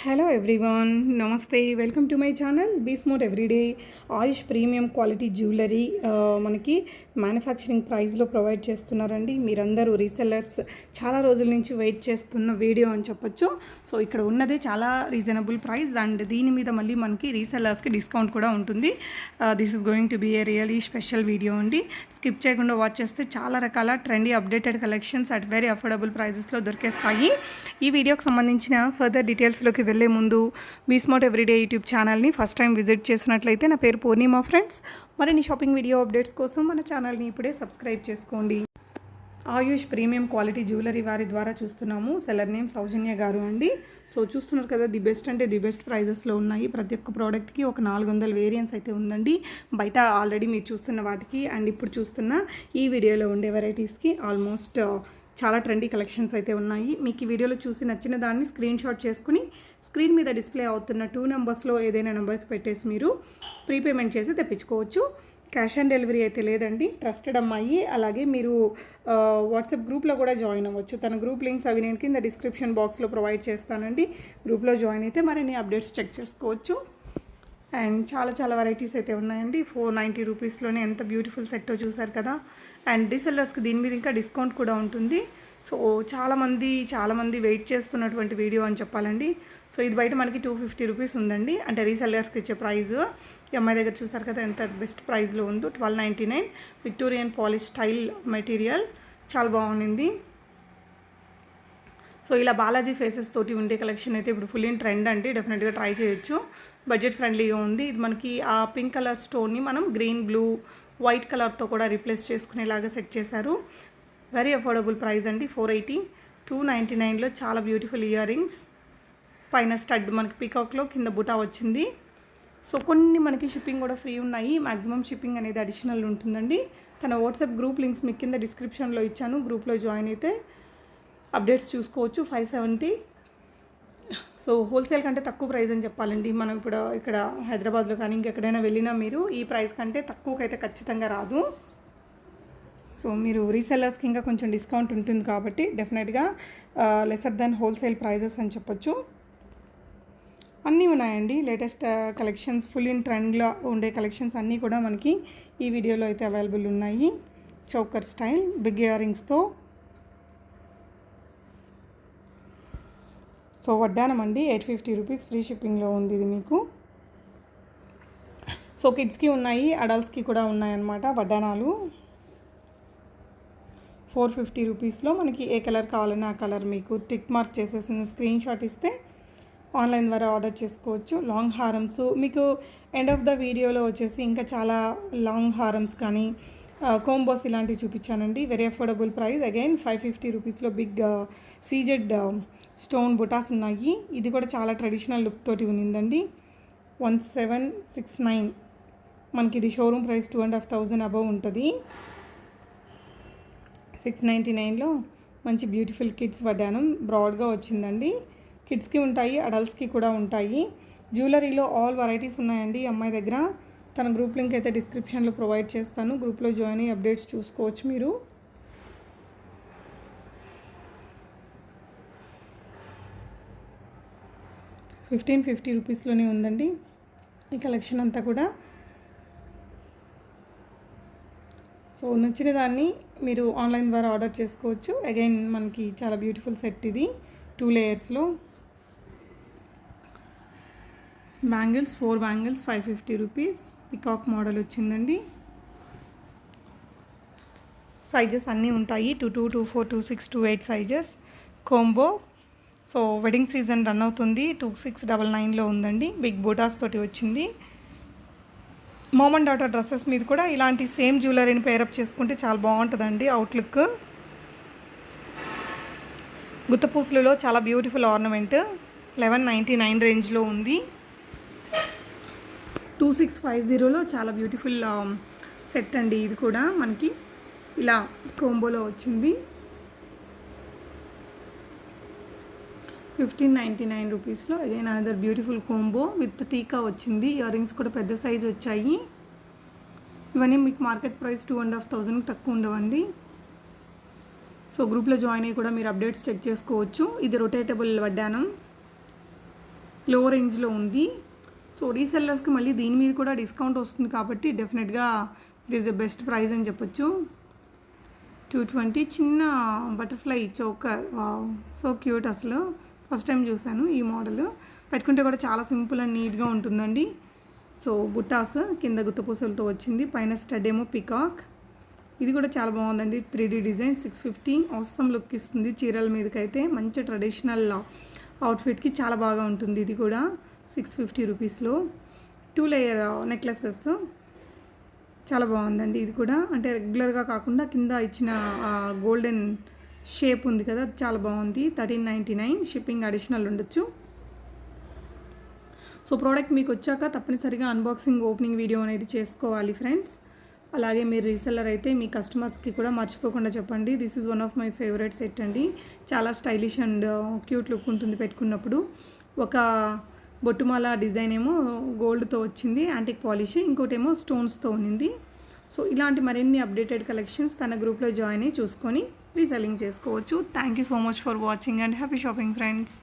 Hello everyone, నమస్తే. Welcome to my channel be smart everyday. Ayush premium quality jewellery మనకి manufacturing ప్రైస్లో provide చేస్తున్నారండి. మీరందరూ రీసెల్లర్స్ చాలా రోజుల నుంచి వెయిట్ చేస్తున్న వీడియో అని చెప్పొచ్చు. సో ఇక్కడ ఉన్నదే చాలా రీజనబుల్ ప్రైస్ అండ్ దీని మీద మళ్ళీ మనకి రీసెల్లర్స్కి డిస్కౌంట్ కూడా ఉంటుంది. This is going to be a really special video అండి. స్కిప్ చేయకుండా వాచ్ చేస్తే చాలా రకాల trendy updated collections at very affordable ప్రైజెస్లో దొరికేస్తాయి. ఈ వీడియోకి సంబంధించిన ఫర్దర్ డీటెయిల్స్లోకి వెళ్ళే ముందు బీ స్మార్ట్ ఎవ్రీడే యూట్యూబ్ ఛానల్ని ఫస్ట్ టైం విజిట్ చేసినట్లయితే నా పేరు పూర్ణిమ ఫ్రెండ్స్. మరిన్ని షాపింగ్ వీడియో అప్డేట్స్ కోసం మన ఛానల్ని ఇప్పుడే సబ్స్క్రైబ్ చేసుకోండి. ఆయుష్ ప్రీమియం క్వాలిటీ జ్యువెలరీ వారి ద్వారా చూస్తున్నాము. సెల్లర్ నేమ్ సౌజన్య గారు అండి. సో చూస్తున్నారు కదా, ది బెస్ట్ అంటే ది బెస్ట్ ప్రైజెస్లో ఉన్నాయి. ప్రతి ఒక్క ప్రోడక్ట్కి ఒక 400 వేరియంట్స్ అయితే ఉందండి. బయట ఆల్రెడీ మీరు చూస్తున్న వాటికి అండ్ ఇప్పుడు చూస్తున్న ఈ వీడియోలో ఉండే వెరైటీస్కి ఆల్మోస్ట్ చాలా ట్రెండీ కలెక్షన్స్ అయితే ఉన్నాయి. మీకు ఈ వీడియోలో చూసి నచ్చిన దాన్ని స్క్రీన్ షాట్ చేసుకుని స్క్రీన్ మీద డిస్ప్లే అవుతున్న 2 నెంబర్స్లో ఏదైనా నెంబర్కి పెట్టేసి మీరు ప్రీపేమెంట్ చేసి తెప్పించుకోవచ్చు. క్యాష్ ఆన్ డెలివరీ అయితే లేదండి. ట్రస్టెడ్ అమ్మాయి. అలాగే మీరు వాట్సాప్ గ్రూప్లో కూడా జాయిన్ అవ్వచ్చు. తన గ్రూప్ లింక్స్ అవి నేను కింద డిస్క్రిప్షన్ బాక్స్లో ప్రొవైడ్ చేస్తానండి. గ్రూప్లో జాయిన్ అయితే మరిన్ని అప్డేట్స్ చెక్ చేసుకోవచ్చు. అండ్ చాలా వెరైటీస్ అయితే ఉన్నాయండి. 490 రూపీస్లోనే ఎంత బ్యూటిఫుల్ సెట్టో చూసారు కదా. అండ్ రీసెల్లర్స్కి దీని మీద ఇంకా డిస్కౌంట్ కూడా ఉంటుంది. సో చాలామంది వెయిట్ చేస్తున్నటువంటి వీడియో అని చెప్పాలండి. సో ఇది బయట మనకి 250 రూపీస్ ఉందండి. అంటే రీసెల్లర్స్కి ఇచ్చే ప్రైస్. ఈ అమ్మాయి దగ్గర చూసారు కదా ఎంత బెస్ట్ ప్రైస్లో ఉందో. 1299 విక్టోరియన్ పాలిష్ స్టైల్ మెటీరియల్ చాలా బాగుంది. సో ఇలా బాలాజీ ఫేసెస్ తోటి ఉండే కలెక్షన్ అయితే ఇప్పుడు ఫుల్ ఇన్ ట్రెండ్ అండి. డెఫినెట్గా ట్రై చేయొచ్చు. బడ్జెట్ ఫ్రెండ్లీగా ఉంది. ఇది మనకి ఆ పింక్ కలర్ స్టోన్ని మనం గ్రీన్, బ్లూ, వైట్ కలర్తో కూడా రీప్లేస్ చేసుకునేలాగా సెట్ చేశారు. వెరీ అఫోర్డబుల్ ప్రైస్ అండి. 480. 299లో చాలా బ్యూటిఫుల్ ఇయర్ రింగ్స్. పైన స్టడ్ మనకి పీకాక్లో, కింద బుటా వచ్చింది. సో కొన్ని మనకి షిప్పింగ్ కూడా ఫ్రీ ఉన్నాయి. మ్యాక్సిమం షిప్పింగ్ అనేది అడిషనల్ ఉంటుందండి. తన వాట్సాప్ గ్రూప్ లింక్స్ మీకు కింద డిస్క్రిప్షన్లో ఇచ్చాను. గ్రూప్లో జాయిన్ అయితే అప్డేట్స్ చూసుకోవచ్చు. 570. సో హోల్సేల్ కంటే తక్కువ ప్రైస్ అని చెప్పాలండి. మనం ఇప్పుడు ఇక్కడ హైదరాబాద్లో కానీ ఇంకెక్కడైనా వెళ్ళినా మీరు ఈ ప్రైస్ కంటే తక్కువకైతే ఖచ్చితంగా రాదు. సో మీరు రీసెల్లర్స్కి ఇంకా కొంచెం డిస్కౌంట్ ఉంటుంది కాబట్టి డెఫినెట్గా లెసర్ దెన్ హోల్సేల్ ప్రైజెస్ అని చెప్పొచ్చు. అన్నీ ఉన్నాయండి. లేటెస్ట్ కలెక్షన్స్, ఫుల్ ఇన్ ట్రెండ్లో ఉండే కలెక్షన్స్ అన్నీ కూడా మనకి ఈ వీడియోలో అయితే అవైలబుల్ ఉన్నాయి. చౌకర్ స్టైల్ బిగ్ ఇయర్ రింగ్స్తో. సో వడ్డానం అండి. 850 రూపీస్ ఫ్రీ షిప్పింగ్లో ఉంది ఇది మీకు. సో కిడ్స్కి ఉన్నాయి, అడల్ట్స్కి కూడా ఉన్నాయన్నమాట వడ్డానాలు. 450 రూపీస్లో మనకి ఏ కలర్ కావాలన్నా ఆ కలర్ మీకు టిక్ మార్క్ చేసేసిన స్క్రీన్ షాట్ ఇస్తే ఆన్లైన్ ద్వారా ఆర్డర్ చేసుకోవచ్చు. లాంగ్ హారమ్స్ మీకు ఎండ్ ఆఫ్ ద వీడియోలో వచ్చేసి ఇంకా చాలా లాంగ్ హారమ్స్ కానీ కోంబోస్ ఇలాంటివి చూపించానండి. Very affordable price. అగైన్ 550 రూపీస్లో బిగ్ సీజెడ్ స్టోన్ బుటాస్ ఉన్నాయి. ఇది కూడా చాలా ట్రెడిషనల్ లుక్ తోటి ఉందండి. 1769 మనకి ఇది షోరూమ్ ప్రైస్ 2500 అబవ్ ఉంటుంది. 699లో మంచి బ్యూటిఫుల్ కిడ్స్ వడ్డానం బ్రాడ్గా వచ్చిందండి. కిడ్స్కి ఉంటాయి, అడల్ట్స్కి కూడా ఉంటాయి. జ్యువెలరీలో ఆల్ వెరైటీస్ ఉన్నాయండి అమ్మాయి దగ్గర. తన గ్రూప్ లింక్ అయితే డిస్క్రిప్షన్లో ప్రొవైడ్ చేస్తాను. గ్రూప్లో జాయిన్ అయ్యి అప్డేట్స్ చూసుకోవచ్చు మీరు. $1550 రూపీస్లోనే ఉందండి ఈ కలెక్షన్ అంతా కూడా. సో నచ్చిన దాన్ని మీరు ఆన్లైన్ ద్వారా ఆర్డర్ చేసుకోవచ్చు. అగైన్ మనకి చాలా బ్యూటిఫుల్ సెట్ ఇది 2 లేయర్స్లో. Bangles 4 bangles 550 rupees. Peacock model వచ్చిందండి. సైజెస్ అన్నీ ఉంటాయి. 22, 24, 26, 28 sizes. Combo. So wedding season run అవుతుంది. 2699లో ఉందండి. బిగ్ బూటాస్ తోటి వచ్చింది. మామ్ అండ్ డాటర్ డ్రెస్సెస్ మీద కూడా ఇలాంటి సేమ్ జ్యువెలరీని పేరప్ చేసుకుంటే చాలా బాగుంటుందండి అవుట్లుక్. గుత్తపూసలలో చాలా బ్యూటిఫుల్ ఆర్నమెంట్ 1199 రేంజ్లో ఉంది. 2650లో చాలా బ్యూటిఫుల్ సెట్ అండి. ఇది కూడా మనకి ఇలా కోంబోలో వచ్చింది. 1599 రూపీస్లో again another beautiful combo with టీకా వచ్చింది. ఇయర్ రింగ్స్ కూడా పెద్ద సైజ్ వచ్చాయి. ఇవన్నీ మీకు మార్కెట్ ప్రైస్ 2500 తక్కువ ఉండవండి. సో గ్రూప్లో జాయిన్ అయ్యి కూడా మీరు అప్డేట్స్ చెక్ చేసుకోవచ్చు. ఇది రొటేటబుల్ వడ్డానం. లో రేంజ్లో ఉంది. సో రీసెల్లర్స్కి మళ్ళీ దీని మీద కూడా డిస్కౌంట్ వస్తుంది కాబట్టి డెఫినెట్గా it is the best price అని చెప్పొచ్చు. 220 చిన్న బటర్ఫ్లై చోకర్, సో క్యూట్. అసలు ఫస్ట్ టైం చూశాను ఈ మోడల్. పెట్టుకుంటే కూడా చాలా సింపుల్ అండ్ నీట్గా ఉంటుందండి. సో బుట్టాస్ కింద గుత్తపూసలతో వచ్చింది, పైన స్టడ్ ఏమో పికాక్. ఇది కూడా చాలా బాగుందండి, 3D డిజైన్. 650 అవసరం లుక్ ఇస్తుంది చీరల మీదకైతే. మంచి ట్రెడిషనల్ అవుట్ఫిట్కి చాలా బాగా ఉంటుంది. ఇది కూడా 650 రూపీస్లో 2 లేయర్ నెక్లెసెస్. చాలా బాగుందండి ఇది కూడా. అంటే రెగ్యులర్గా కాకుండా కింద ఇచ్చిన గోల్డెన్ షేప్ ఉంది కదా, చాలా బాగుంది. 1399, షిప్పింగ్ అడిషనల్ ఉండొచ్చు. సో ప్రోడక్ట్ మీకు వచ్చాక తప్పనిసరిగా అన్బాక్సింగ్ ఓపెనింగ్ వీడియో అనేది చేసుకోవాలి ఫ్రెండ్స్. అలాగే మీరు రీసెల్లర్ అయితే మీ కస్టమర్స్కి కూడా మర్చిపోకుండా చెప్పండి. This is one of my favourite set అండి. చాలా స్టైలిష్ అండ్ క్యూట్ లుక్ ఉంటుంది పెట్టుకున్నప్పుడు. ఒక బొట్టుమాల డిజైన్ ఏమో గోల్డ్తో వచ్చింది, యాంటిక్ పాలిష్. ఇంకోటేమో స్టోన్స్తో ఉన్నింది. సో ఇలాంటి మరిన్ని అప్డేటెడ్ కలెక్షన్స్ తన గ్రూప్లో జాయిన్ అయ్యి చూసుకొని రీసెల్లింగ్ చేసుకోవచ్చు. Thank you so much for watching and happy shopping friends.